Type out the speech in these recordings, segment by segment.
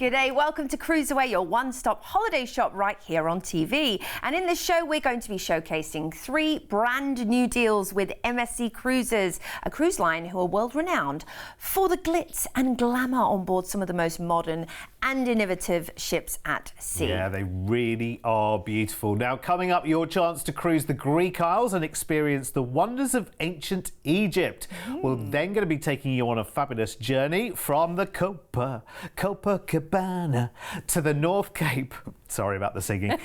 Good day. Welcome to CruiseAway, your one-stop holiday shop right here on TV. And in this show, we're going to be showcasing 3 brand new deals with MSC Cruises, a cruise line who are world-renowned for the glitz and glamour on board some of the most modern and innovative ships at sea. Yeah, they really are beautiful. Now, coming up, your chance to cruise the Greek Isles and experience the wonders of ancient Egypt. We're then going to be taking you on a fabulous journey from the Copacabana to the North Cape. Sorry about the singing.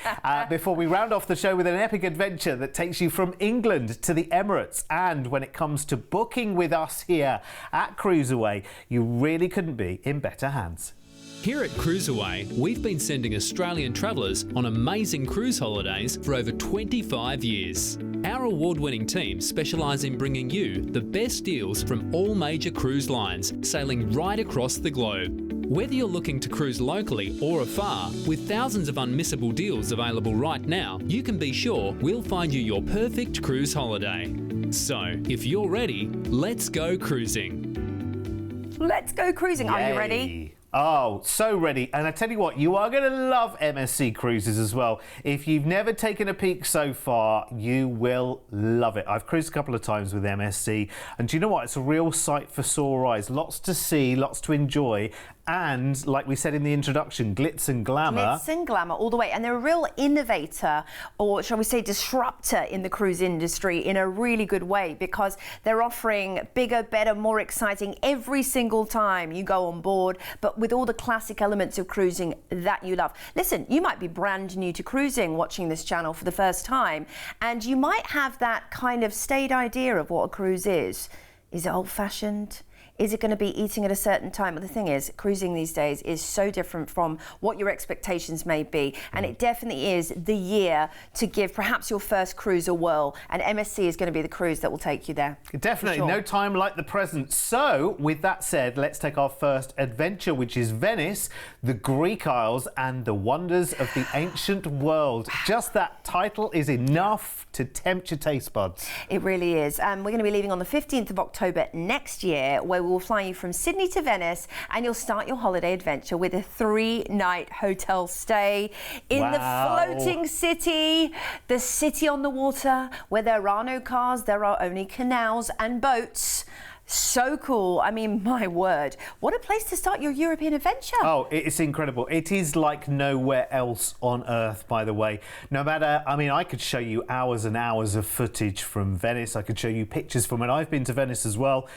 Before we round off the show with an epic adventure that takes you from England to the Emirates. And when it comes to booking with us here at CruiseAway, you really couldn't be in better hands. Here at CruiseAway, we've been sending Australian travellers on amazing cruise holidays for over 25 years. Our award-winning team specialise in bringing you the best deals from all major cruise lines, sailing right across the globe. Whether you're looking to cruise locally or afar, with thousands of unmissable deals available right now, you can be sure we'll find you your perfect cruise holiday. So, if you're ready, let's go cruising. Let's go cruising. Are you ready? Oh, so ready. And I tell you what, you are going to love MSC Cruises as well. If you've never taken a peek so far, you will love it. I've cruised a couple of times with MSC, and do you know what? It's a real sight for sore eyes. Lots to see, lots to enjoy. And like we said in the introduction, glitz and glamour. Glitz and glamour all the way. And they're a real innovator, or shall we say disruptor, in the cruise industry in a really good way, because they're offering bigger, better, more exciting every single time you go on board, but with all the classic elements of cruising that you love. Listen, you might be brand new to cruising watching this channel for the first time, and you might have that kind of staid idea of what a cruise is. Is it old-fashioned? Is it going to be eating at a certain time? But the thing is, cruising these days is so different from what your expectations may be. And it definitely is the year to give perhaps your first cruise a whirl. And MSC is going to be the cruise that will take you there. Definitely. Sure. No time like the present. So, with that said, let's take our first adventure, which is Venice, the Greek Isles, and the wonders of the ancient world. Just that title is enough to tempt your taste buds. It really is. We're going to be leaving on the 15th of October next year, where we'll fly you from Sydney to Venice, and you'll start your holiday adventure with a 3-night hotel stay in the floating city, the city on the water, where there are no cars, there are only canals and boats. So cool. I mean, my word, what a place to start your European adventure. Oh, it's incredible. It is like nowhere else on earth, by the way. No matter, I mean, I could show you hours and hours of footage from Venice. I could show you pictures from when I've been to Venice as well.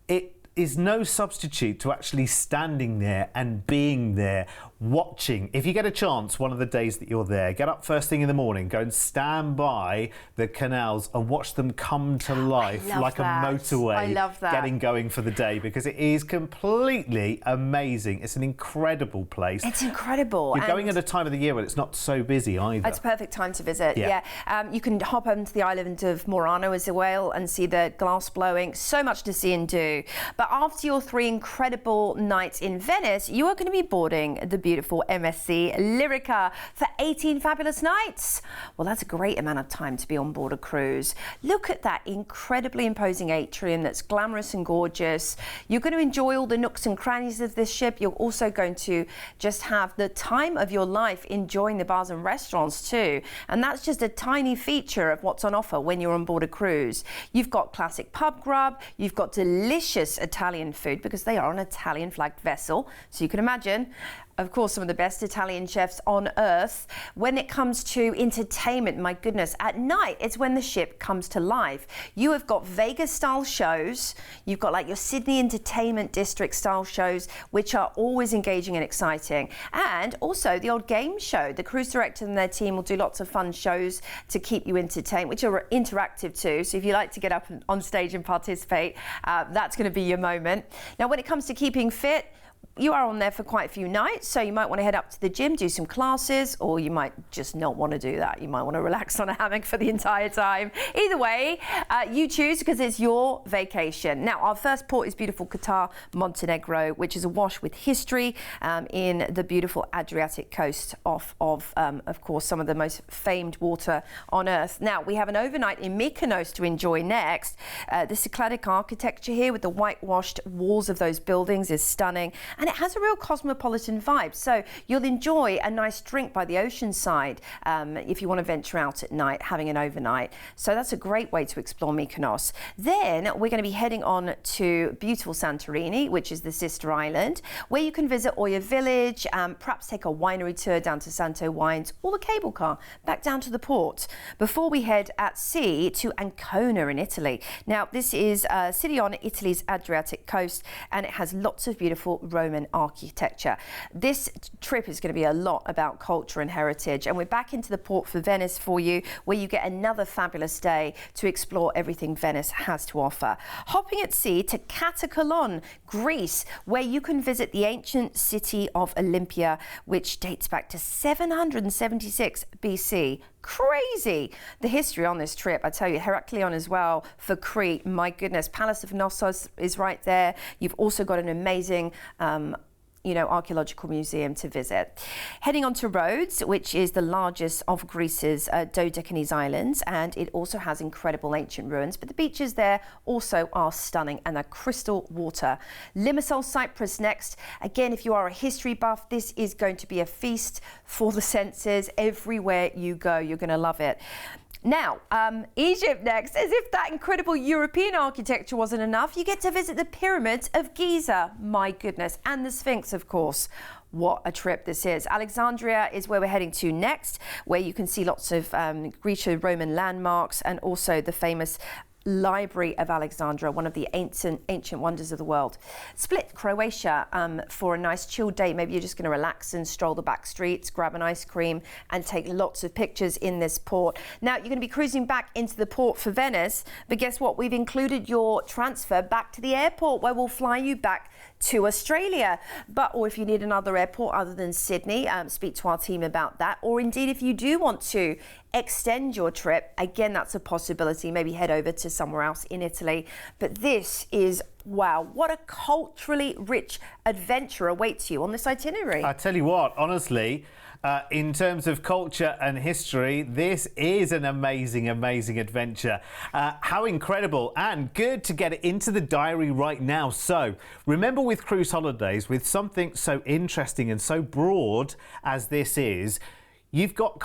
It is no substitute to actually standing there and being there, watching. If you get a chance one of the days that you're there, get up first thing in the morning, go and stand by the canals and watch them come to life like a motorway. I love that. Getting going for the day, because it is completely amazing. It's an incredible place. It's incredible. You're going at a time of the year when it's not so busy either. It's a perfect time to visit, yeah. You can hop onto the island of Murano as well and see the glass blowing. So much to see and do. But after your 3 incredible nights in Venice, you are going to be boarding the beautiful MSC Lyrica for 18 fabulous nights. Well, that's a great amount of time to be on board a cruise. Look at that incredibly imposing atrium that's glamorous and gorgeous. You're going to enjoy all the nooks and crannies of this ship. You're also going to just have the time of your life enjoying the bars and restaurants too. And that's just a tiny feature of what's on offer when you're on board a cruise. You've got classic pub grub, you've got delicious Italian food, because they are an Italian flagged vessel. So you can imagine, of course, some of the best Italian chefs on earth. When it comes to entertainment, my goodness, at night, it's when the ship comes to life. You have got Vegas-style shows. You've got like your Sydney Entertainment District-style shows, which are always engaging and exciting. And also the old game show. The cruise director and their team will do lots of fun shows to keep you entertained, which are interactive too. So if you like to get up on stage and participate, that's going to be your moment. Now, when it comes to keeping fit, you are on there for quite a few nights, so you might want to head up to the gym, do some classes, or you might just not want to do that. You might want to relax on a hammock for the entire time. Either way, you choose, because it's your vacation. Now, our first port is beautiful Qatar, Montenegro, which is awash with history in the beautiful Adriatic coast of course, some of the most famed water on earth. Now, we have an overnight in Mykonos to enjoy next. The Cycladic architecture here with the whitewashed walls of those buildings is stunning. And and it has a real cosmopolitan vibe. So you'll enjoy a nice drink by the ocean side if you want to venture out at night, having an overnight. So that's a great way to explore Mykonos. Then we're going to be heading on to beautiful Santorini, which is the sister island, where you can visit Oya Village, perhaps take a winery tour down to Santo Wines, or the cable car back down to the port, before we head at sea to Ancona in Italy. Now, this is a city on Italy's Adriatic coast, and it has lots of beautiful Roman architecture. This trip is going to be a lot about culture and heritage, and we're back into the port for Venice for you, where you get another fabulous day to explore everything Venice has to offer. Hopping at sea to Katakolon, Greece, where you can visit the ancient city of Olympia, which dates back to 776 BC. Crazy! The history on this trip, I tell you, Heraklion as well for Crete. My goodness, Palace of Knossos is right there. You've also got an amazing archaeological museum to visit. Heading on to Rhodes, which is the largest of Greece's Dodecanese islands, and it also has incredible ancient ruins, but the beaches there also are stunning and are crystal water. Limassol, Cyprus next. Again, if you are a history buff, this is going to be a feast for the senses. Everywhere you go, you're going to love it. Now, Egypt next. As if that incredible European architecture wasn't enough, you get to visit the pyramids of Giza, my goodness, and the Sphinx, of course. What a trip this is. Alexandria is where we're heading to next, where you can see lots of Greco-Roman landmarks and also the famous Library of Alexandria, one of the ancient wonders of the world. Split, Croatia, for a nice chilled day. Maybe you're just going to relax and stroll the back streets, grab an ice cream and take lots of pictures in this port. Now, you're going to be cruising back into the port for Venice, but guess what? We've included your transfer back to the airport, where we'll fly you back to Australia. Or if you need another airport other than Sydney, speak to our team about that. Or indeed, if you do want to extend your trip, again, that's a possibility. Maybe head over to somewhere else in Italy. But this is, wow, what a culturally rich adventure awaits you on this itinerary. I tell you what, honestly, in terms of culture and history, this is an amazing, amazing adventure. How incredible and good to get it into the diary right now. So remember, with cruise holidays, with something so interesting and so broad as this is, you've got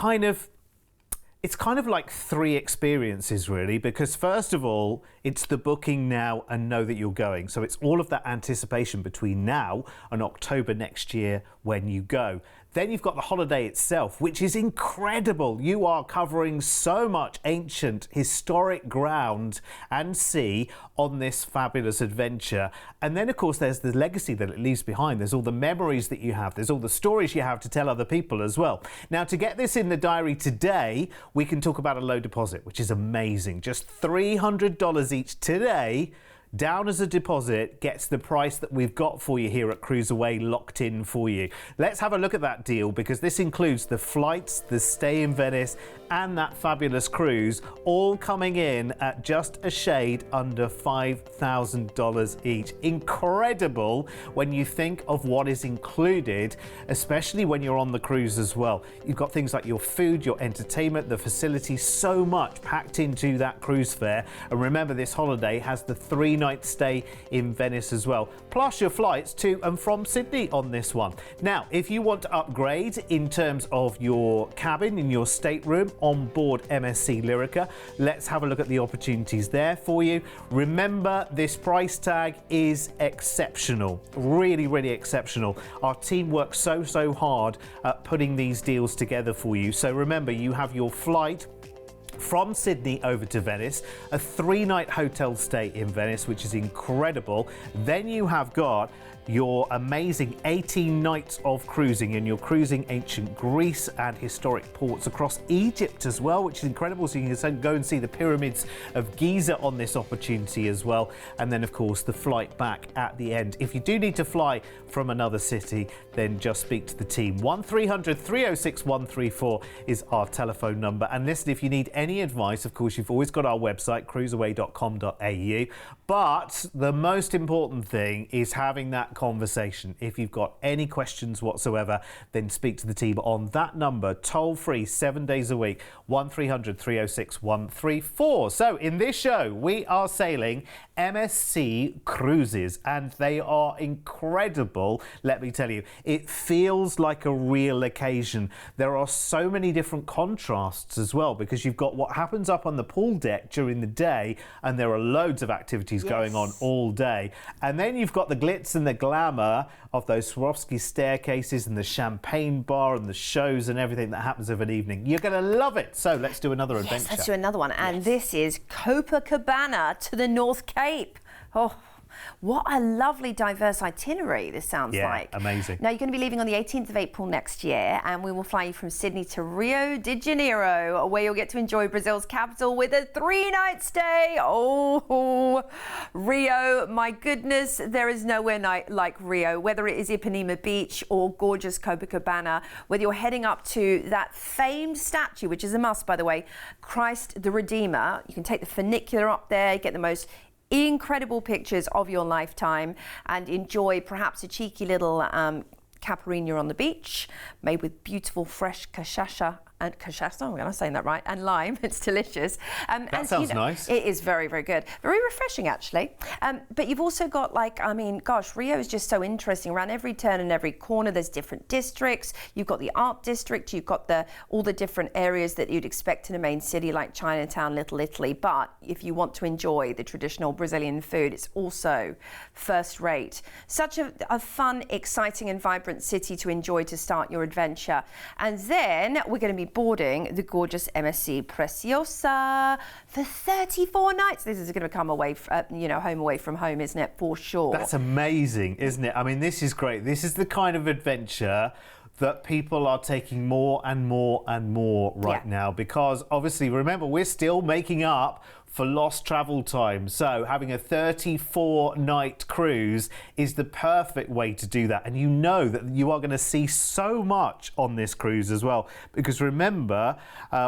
it's kind of like three experiences, really, because first of all, it's the booking now and know that you're going. So it's all of that anticipation between now and October next year when you go. Then you've got the holiday itself, which is incredible. You are covering so much ancient, historic ground and sea on this fabulous adventure. And then, of course, there's the legacy that it leaves behind. There's all the memories that you have. There's all the stories you have to tell other people as well. Now, to get this in the diary today, we can talk about a low deposit, which is amazing. Just $300 each today, down as a deposit, gets the price that we've got for you here at CruiseAway locked in for you. Let's have a look at that deal, because this includes the flights, the stay in Venice, and that fabulous cruise, all coming in at just a shade under $5,000 each. Incredible when you think of what is included, especially when you're on the cruise as well. You've got things like your food, your entertainment, the facilities, so much packed into that cruise fare. And remember, this holiday has the 3-night stay in Venice as well, plus your flights to and from Sydney on this one. Now, if you want to upgrade in terms of your cabin, in your stateroom on board MSC Lyrica, let's have a look at the opportunities there for you. Remember, this price tag is exceptional, really, really exceptional. Our team works so hard at putting these deals together for you. So remember, you have your flight from Sydney over to Venice, a 3-night hotel stay in Venice, which is incredible. Then you have got your amazing 18 nights of cruising, and you're cruising ancient Greece and historic ports across Egypt as well, which is incredible. So you can go and see the pyramids of Giza on this opportunity as well. And then, of course, the flight back at the end. If you do need to fly from another city, then just speak to the team. 1300 306 134 is our telephone number. And listen, if you need any any advice, of course, you've always got our website, cruiseaway.com.au. But the most important thing is having that conversation. If you've got any questions whatsoever, then speak to the team on that number, toll free, 7 days a week, 1300 306 134. So in this show, we are sailing MSC Cruises, and they are incredible. Let me tell you, it feels like a real occasion. There are so many different contrasts as well, because you've got what happens up on the pool deck during the day, and there are loads of activities going on all day. And then you've got the glitz and the glamour of those Swarovski staircases and the champagne bar and the shows and everything that happens of an evening. You're going to love it. So let's do another adventure. Let's do another one. And this is Copacabana to the North Cape. Oh, what a lovely, diverse itinerary this sounds like. Amazing. Now, you're going to be leaving on the 18th of April next year, and we will fly you from Sydney to Rio de Janeiro, where you'll get to enjoy Brazil's capital with a 3-night stay. Oh, Rio, my goodness, there is nowhere like Rio, whether it is Ipanema Beach or gorgeous Copacabana, whether you're heading up to that famed statue, which is a must, by the way, Christ the Redeemer. You can take the funicular up there, get the most incredible pictures of your lifetime, and enjoy perhaps a cheeky little caipirinha on the beach, made with beautiful fresh cachaça. And cachaça, I'm saying that right, and lime. It's delicious. That sounds nice. It is very, very good. Very refreshing, actually. But you've also got, like, I mean, gosh, Rio is just so interesting. Around every turn and every corner, there's different districts. You've got the art district. You've got all the different areas that you'd expect in a main city like Chinatown, Little Italy. But if you want to enjoy the traditional Brazilian food, it's also first rate. Such a fun, exciting and vibrant city to enjoy to start your adventure. And then we're going to be boarding the gorgeous MSC Preciosa for 34 nights. This is going to become home away from home, isn't it? For sure. That's amazing, isn't it? I mean, this is great. This is the kind of adventure that people are taking more and more and more right now, because obviously, remember, we're still making up for lost travel time. So having a 34-night cruise is the perfect way to do that. And you know that you are going to see so much on this cruise as well. Because remember,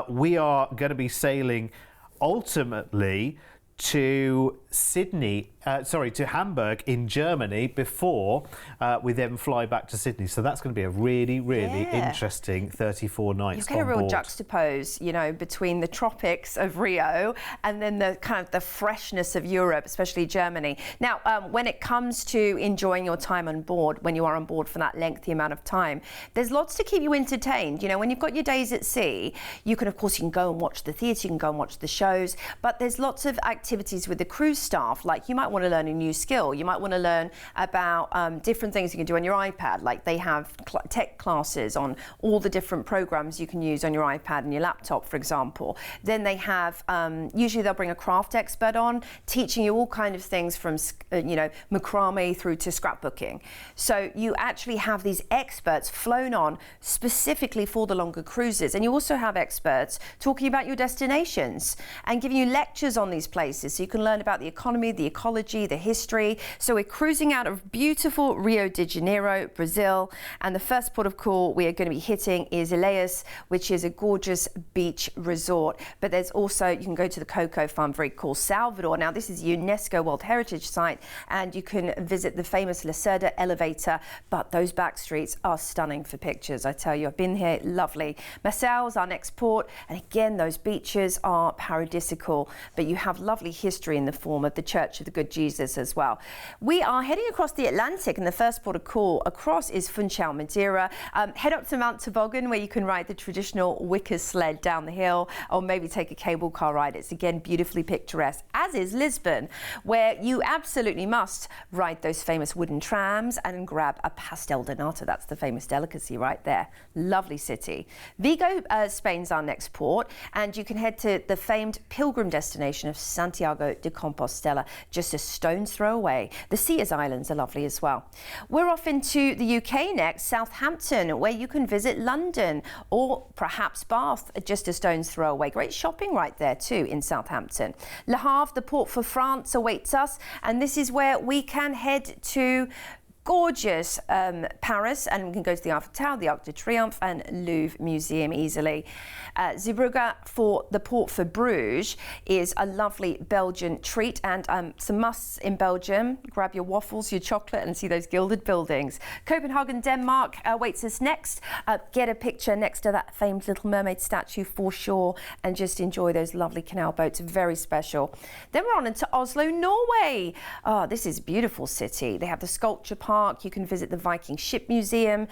we are going to be sailing ultimately to to Hamburg in Germany before we then fly back to Sydney. So that's going to be a really, really interesting 34 nights on board. You get a real juxtapose, between the tropics of Rio and then the kind of the freshness of Europe, especially Germany. Now, when it comes to enjoying your time on board, when you are on board for that lengthy amount of time, there's lots to keep you entertained. When you've got your days at sea, you can go and watch the theatre, you can go and watch the shows, but there's lots of activities with the cruise staff. Like, you might want to learn a new skill. You might want to learn about different things you can do on your iPad. Like, they have tech classes on all the different programs you can use on your iPad and your laptop, for example. Then they have, usually they'll bring a craft expert on, teaching you all kind of things from, macrame through to scrapbooking. So you actually have these experts flown on specifically for the longer cruises. And you also have experts talking about your destinations and giving you lectures on these places, so you can learn about the economy, the ecology, the history. So we're cruising out of beautiful Rio de Janeiro, Brazil, and the first port of call we are going to be hitting is Ilhéus, which is a gorgeous beach resort. But there's also, you can go to the Coco Farm, very cool, Salvador. Now, this is a UNESCO World Heritage Site, and you can visit the famous Lacerda elevator, but those back streets are stunning for pictures. I tell you, I've been here, lovely. Marseille is our next port, and again, those beaches are paradisical, but you have lovely history in the form of the Church of the Good Jesus as well. We are heading across the Atlantic, and the first port of call across is Funchal, Madeira. Head up to Mount Toboggan, where you can ride the traditional wicker sled down the hill, or maybe take a cable car ride. It's again beautifully picturesque, as is Lisbon, where you absolutely must ride those famous wooden trams and grab a pastel de nata. That's the famous delicacy right there. Lovely city. Vigo, Spain's our next port, and you can head to the famed pilgrim destination of Santiago de Compostela, just a stone's throw away. The Seas Islands are lovely as well. We're off into the UK next, Southampton, where you can visit London, or perhaps Bath, just a stone's throw away. Great shopping right there too in Southampton. Le Havre, the port for France, awaits us, and this is where we can head to gorgeous Paris, and we can go to the Eiffel Tower, the Arc de Triomphe and Louvre Museum easily. Zeebrugge for the port for Bruges is a lovely Belgian treat, and some musts in Belgium. Grab your waffles, your chocolate and see those gilded buildings. Copenhagen, Denmark waits us next. Get a picture next to that famed Little Mermaid statue for sure and just enjoy those lovely canal boats, very special. Then we're on into Oslo, Norway. Oh, this is a beautiful city. They have the sculpture park. You can visit the Viking Ship Museum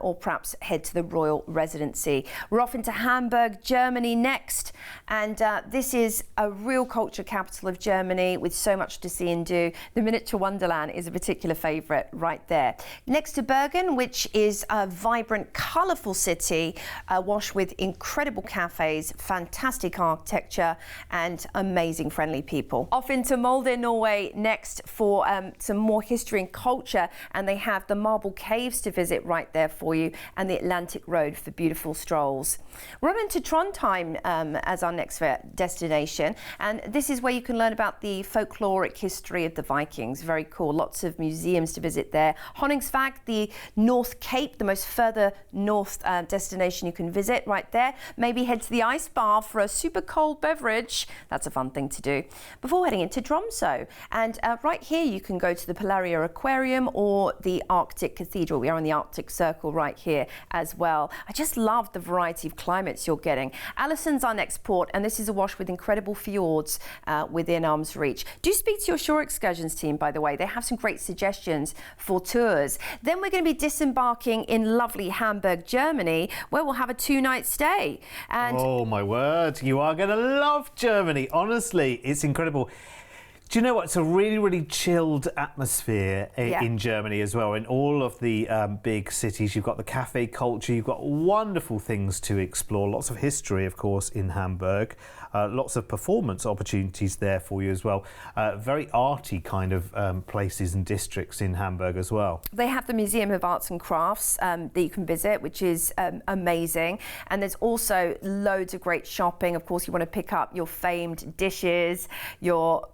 or perhaps head to the Royal Residency. We're off into Hamburg, Germany next, and this is a real culture capital of Germany with so much to see and do. The Miniature Wonderland is a particular favourite right there. Next to Bergen, which is a vibrant, colourful city, awash with incredible cafes, fantastic architecture and amazing friendly people. Off into Molde, Norway next for some more history and culture, and they have the marble caves to visit right there for you and the Atlantic Road for beautiful strolls. We're on into Trondheim as our next destination, and this is where you can learn about the folkloric history of the Vikings. Very cool. Lots of museums to visit there. Honningsvåg, the North Cape, the most further north destination you can visit right there. Maybe head to the ice bar for a super cold beverage. That's a fun thing to do before heading into Tromsø. And right here you can go to the Polaria Aquarium or the Arctic Cathedral. We are on the Arctic Circle right here as well. I just love the variety of climates you're getting. Alison's our next port, and this is awash with incredible fjords within arm's reach. Do speak to your shore excursions team, by the way. They have some great suggestions for tours. Then we're going to be disembarking in lovely Hamburg, Germany, where we'll have a 2-night stay. And oh my word, you are going to love Germany. Honestly, it's incredible. Do you know what? It's a really, really chilled atmosphere in Germany as well. In all of the big cities, you've got the cafe culture, you've got wonderful things to explore. Lots of history, of course, in Hamburg. Lots of performance opportunities there for you as well. Very arty kind of places and districts in Hamburg as well. They have the Museum of Arts and Crafts that you can visit, which is amazing. And there's also loads of great shopping. Of course, you want to pick up your famed dishes, your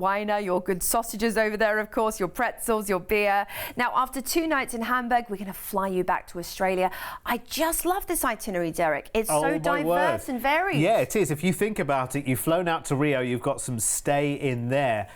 Weiner, your good sausages over there, of course, your pretzels, your beer. Now, after 2 nights in Hamburg, we're going to fly you back to Australia. I just love this itinerary, Derek. It's so diverse and varied. Yeah, it is. If you think about it, you've flown out to Rio, you've got some stay in there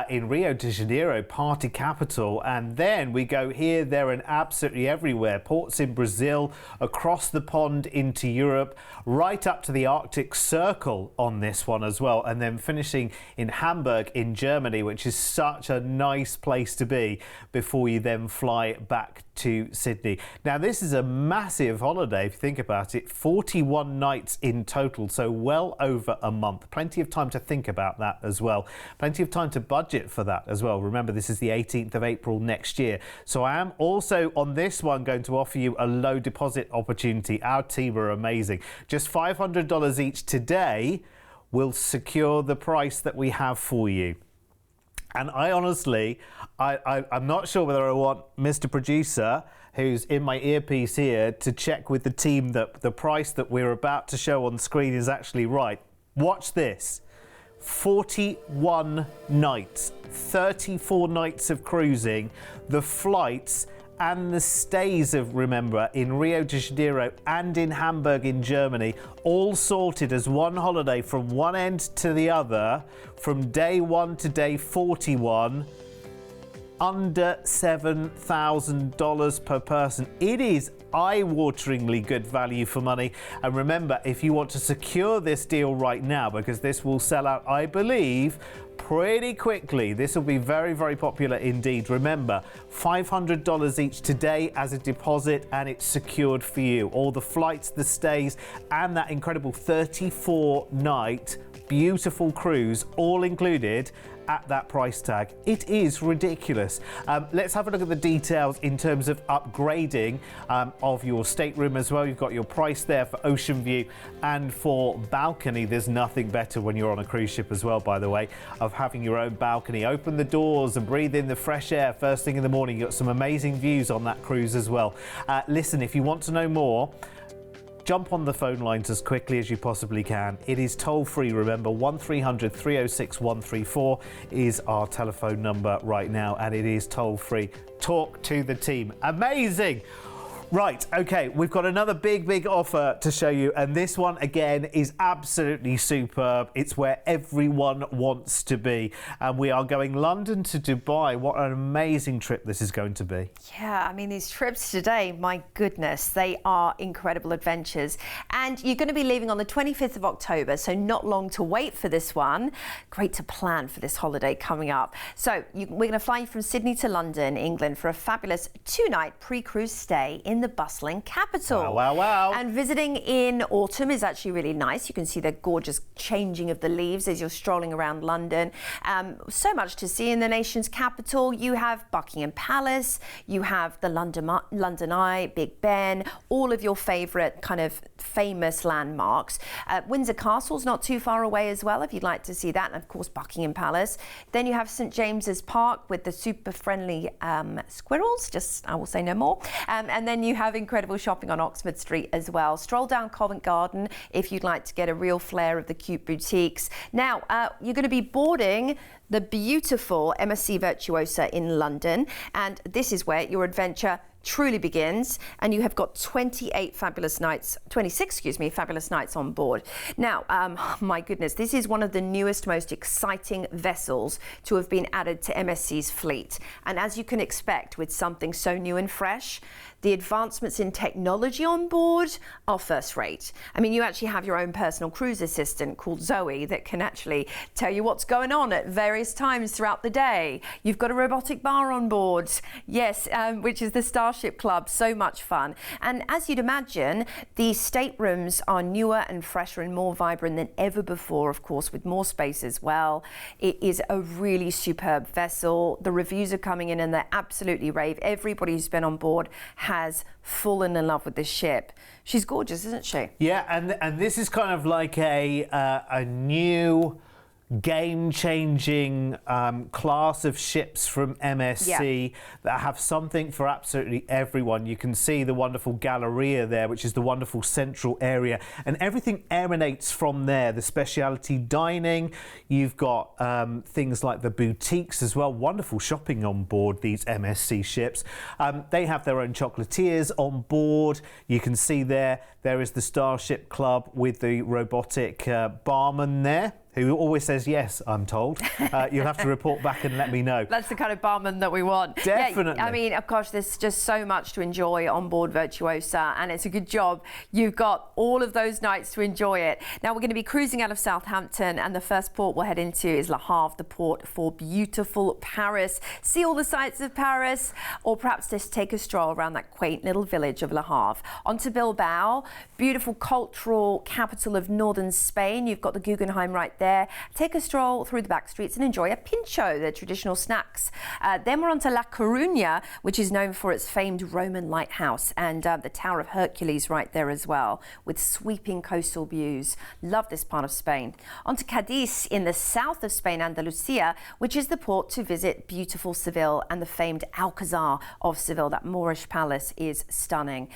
in Rio de Janeiro, party capital, and then we go here, there and absolutely everywhere. Ports in Brazil, across the pond into Europe, right up to the Arctic Circle on this one as well, and then finishing in Hamburg in Germany, which is such a nice place to be before you then fly back to Sydney. Now, this is a massive holiday if you think about it. 41 nights in total, so well over a month. Plenty of time to think about that as well. Plenty of time to budget for that as well. Remember, this is the 18th of April next year. So I am also on this one going to offer you a low deposit opportunity. Our team are amazing. Just $500 each today will secure the price that we have for you. And I honestly, I'm not sure whether I want Mr. Producer, who's in my earpiece here, to check with the team that the price that we're about to show on screen is actually right. Watch this. 41 nights, 34 nights of cruising, the flights and the stays of, remember, in Rio de Janeiro and in Hamburg in Germany, all sorted as one holiday from one end to the other, from day 1 to day 41, under $7,000 per person. It is eye-wateringly good value for money. And remember, if you want to secure this deal right now, because this will sell out, I believe, pretty quickly. This will be very, very popular indeed. Remember, $500 each today as a deposit, and it's secured for you. All the flights, the stays, and that incredible 34-night beautiful cruise, all included at that price tag. It is ridiculous. Let's have a look at the details in terms of upgrading of your stateroom as well. You've got your price there for ocean view and for balcony. There's nothing better when you're on a cruise ship as well, by the way, of having your own balcony. Open the doors and breathe in the fresh air first thing in the morning. You've got some amazing views on that cruise as well. Listen, if you want to know more, jump on the phone lines as quickly as you possibly can. It is toll free, remember, 1300 306 134 is our telephone number right now, and it is toll free. Talk to the team. Amazing. Right, okay, we've got another big offer to show you, and this one again is absolutely superb. It's where everyone wants to be, and we are going London to Dubai. What an amazing trip this is going to be. Yeah, I mean, these trips today, my goodness, they are incredible adventures. And you're going to be leaving on the 25th of October, so not long to wait for this one. Great to plan for this holiday coming up. So we're going to fly you from Sydney to London, England, for a fabulous 2-night pre-cruise stay in the bustling capital. Wow. And visiting in autumn is actually really nice. You can see the gorgeous changing of the leaves as you're strolling around London. So much to see in the nation's capital. You have Buckingham Palace, you have the London Eye, Big Ben, all of your favourite kind of famous landmarks. Windsor Castle's not too far away as well, if you'd like to see that, and of course Buckingham Palace. Then you have St James's Park with the super friendly squirrels, just I will say no more. And then you have incredible shopping on Oxford Street as well. Stroll down Covent Garden if you'd like to get a real flair of the cute boutiques. Now, you're going to be boarding the beautiful MSC Virtuosa in London, and this is where your adventure truly begins, and you have got 26 fabulous nights on board. Now, my goodness, this is one of the newest, most exciting vessels to have been added to MSC's fleet. And as you can expect with something so new and fresh, the advancements in technology on board are first rate. I mean, you actually have your own personal cruise assistant called Zoe that can actually tell you what's going on at various times throughout the day. You've got a robotic bar on board, yes, which is the Starship Club. So much fun. And as you'd imagine, the staterooms are newer and fresher and more vibrant than ever before, of course, with more space as well. It is a really superb vessel. The reviews are coming in and they're absolutely rave. Everybody who's been on board has fallen in love with this ship. She's gorgeous, isn't she? Yeah, and this is kind of like a new game-changing class of ships from MSC that have something for absolutely everyone. You can see the wonderful Galleria there, which is the wonderful central area, and everything emanates from there. The specialty dining, you've got things like the boutiques as well. Wonderful shopping on board these MSC ships. They have their own chocolatiers on board. You can see there is the Starship Club with the robotic barman there, who always says yes, I'm told. You'll have to report back and let me know. That's the kind of barman that we want. Definitely. Yeah, I mean, of course, there's just so much to enjoy on board Virtuosa, and it's a good job you've got all of those nights to enjoy it. Now, we're going to be cruising out of Southampton, and the first port we'll head into is Le Havre, the port for beautiful Paris. See all the sights of Paris, or perhaps just take a stroll around that quaint little village of Le Havre. On to Bilbao, beautiful cultural capital of northern Spain. You've got the Guggenheim right there. Take a stroll through the back streets and enjoy a pincho, the traditional snacks. Then we're on to La Coruña, which is known for its famed Roman lighthouse, and the Tower of Hercules right there as well, with sweeping coastal views. Love this part of Spain. On to Cadiz in the south of Spain, Andalusia, which is the port to visit beautiful Seville and the famed Alcazar of Seville. That Moorish palace is stunning.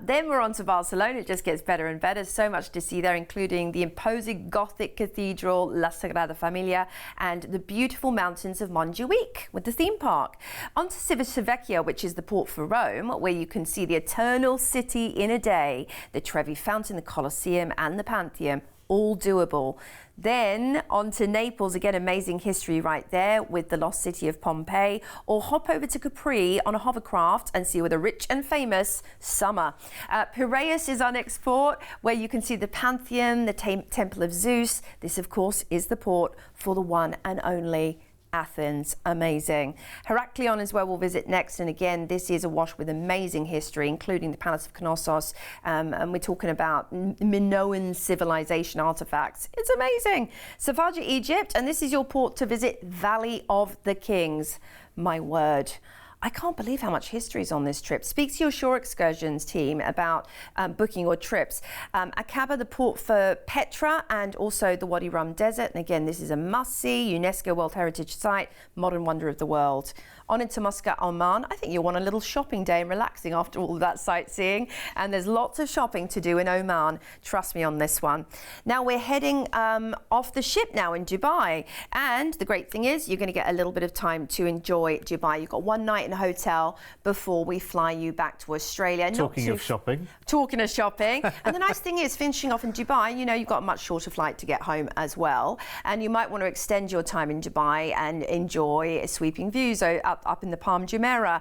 Then we're on to Barcelona. It just gets better and better. So much to see there, including the imposing Gothic cathedral, La Sagrada Familia, and the beautiful mountains of Montjuic with the theme park. On to Civitavecchia, which is the port for Rome, where you can see the Eternal City in a day, the Trevi Fountain, the Colosseum and the Pantheon, all doable. Then on to Naples, again, amazing history right there with the lost city of Pompeii, or hop over to Capri on a hovercraft and see with a rich and famous summer. Piraeus is our next port, where you can see the Pantheon, the Temple of Zeus. This, of course, is the port for the one and only Athens. Amazing. Heraklion is where we'll visit next, and again, this is awash with amazing history, including the Palace of Knossos, and we're talking about Minoan civilization artifacts. It's amazing. Safaja, Egypt, and this is your port to visit, Valley of the Kings. My word, I can't believe how much history is on this trip. Speak to your shore excursions team about booking your trips. Aqaba, the port for Petra, and also the Wadi Rum Desert. And again, this is a must-see UNESCO World Heritage Site, modern wonder of the world. On into Muscat, Oman. I think you'll want a little shopping day and relaxing after all of that sightseeing. And there's lots of shopping to do in Oman. Trust me on this one. Now we're heading off the ship now in Dubai. And the great thing is you're going to get a little bit of time to enjoy Dubai. You've got one night in a hotel before we fly you back to Australia. Talking of shopping. Talking of shopping. And the nice thing is, finishing off in Dubai, you know, you've got a much shorter flight to get home as well. And you might want to extend your time in Dubai and enjoy sweeping views up in the Palm Jumeirah,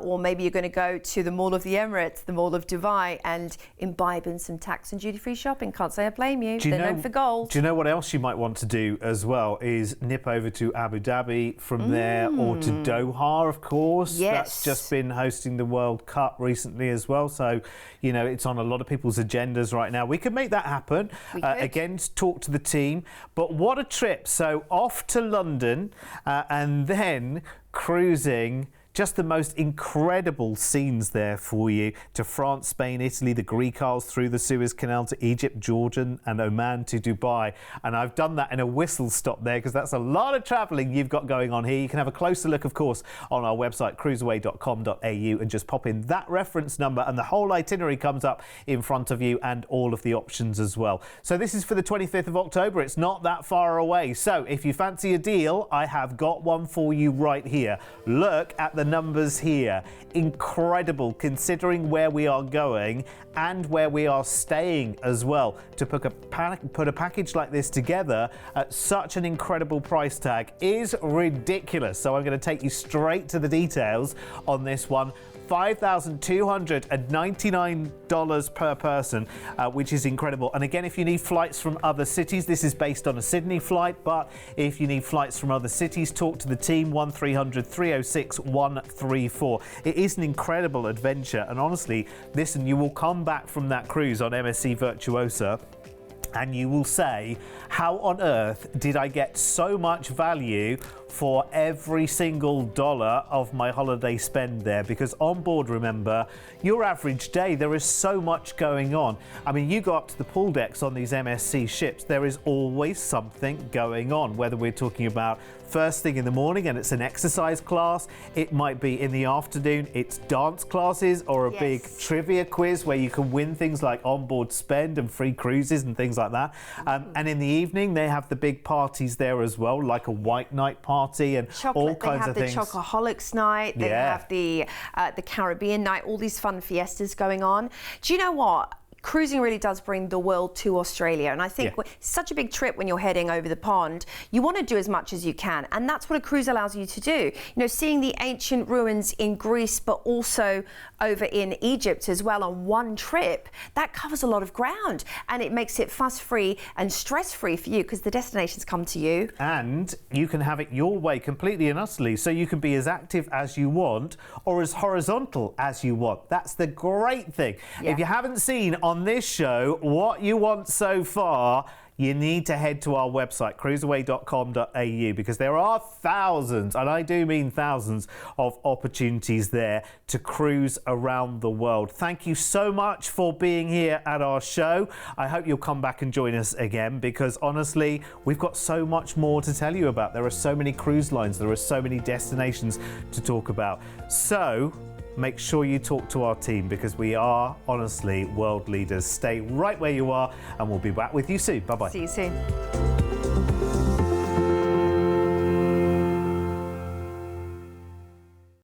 or maybe you're going to go to the Mall of the Emirates, the Mall of Dubai, and imbibe in some tax and duty-free shopping. Can't say I blame you. They're known for gold. Do you know what else you might want to do as well is nip over to Abu Dhabi from there, or to Doha, of course. Yes. That's just been hosting the World Cup recently as well. So, you know, it's on a lot of people's agendas right now. We could make that happen. Again, talk to the team. But what a trip. So off to London and then cruising. Just the most incredible scenes there for you, to France, Spain, Italy, the Greek Isles, through the Suez Canal to Egypt, Jordan and Oman to Dubai. And I've done that in a whistle stop there because that's a lot of travelling you've got going on here. You can have a closer look, of course, on our website, cruiseaway.com.au, and just pop in that reference number and the whole itinerary comes up in front of you and all of the options as well. So this is for the 25th of October. It's not that far away. So if you fancy a deal, I have got one for you right here. Look at the numbers here. Incredible, considering where we are going and where we are staying as well. To put a package like this together at such an incredible price tag is ridiculous. So I'm going to take you straight to the details on this one. $5,299 per person, which is incredible. And again, if you need flights from other cities, this is based on a Sydney flight, but if you need flights from other cities, talk to the team, 1300 306 134. It is an incredible adventure, and honestly, listen, you will come back from that cruise on MSC Virtuosa and you will say, how on earth did I get so much value for every single dollar of my holiday spend there? Because on board, remember, your average day, there is so much going on. I mean, you go up to the pool decks on these MSC ships, there is always something going on, whether we're talking about first thing in the morning and it's an exercise class, it might be in the afternoon, it's dance classes or a big trivia quiz where you can win things like onboard spend and free cruises and things like that. And in the evening, they have the big parties there as well, like a white night party and all kinds of things. They have the Chocoholics night, they have the Caribbean night, all these fun fiestas going on. Do you know what? Cruising really does bring the world to Australia, and I think it's such a big trip when you're heading over the pond. You want to do as much as you can, and that's what a cruise allows you to do. You know, seeing the ancient ruins in Greece, but also over in Egypt as well on one trip, that covers a lot of ground, and it makes it fuss-free and stress-free for you because the destinations come to you. And you can have it your way completely and utterly, so you can be as active as you want or as horizontal as you want. That's the great thing. If you haven't seen on this show what you want so far, you need to head to our website, cruiseaway.com.au, because there are thousands, and I do mean thousands, of opportunities there to cruise around the world. Thank you so much for being here at our show. I hope you'll come back and join us again, because honestly, we've got so much more to tell you about. There are so many cruise lines, there are so many destinations to talk about. So make sure you talk to our team, because we are honestly world leaders. Stay right where you are and we'll be back with you soon. Bye-bye. See you soon.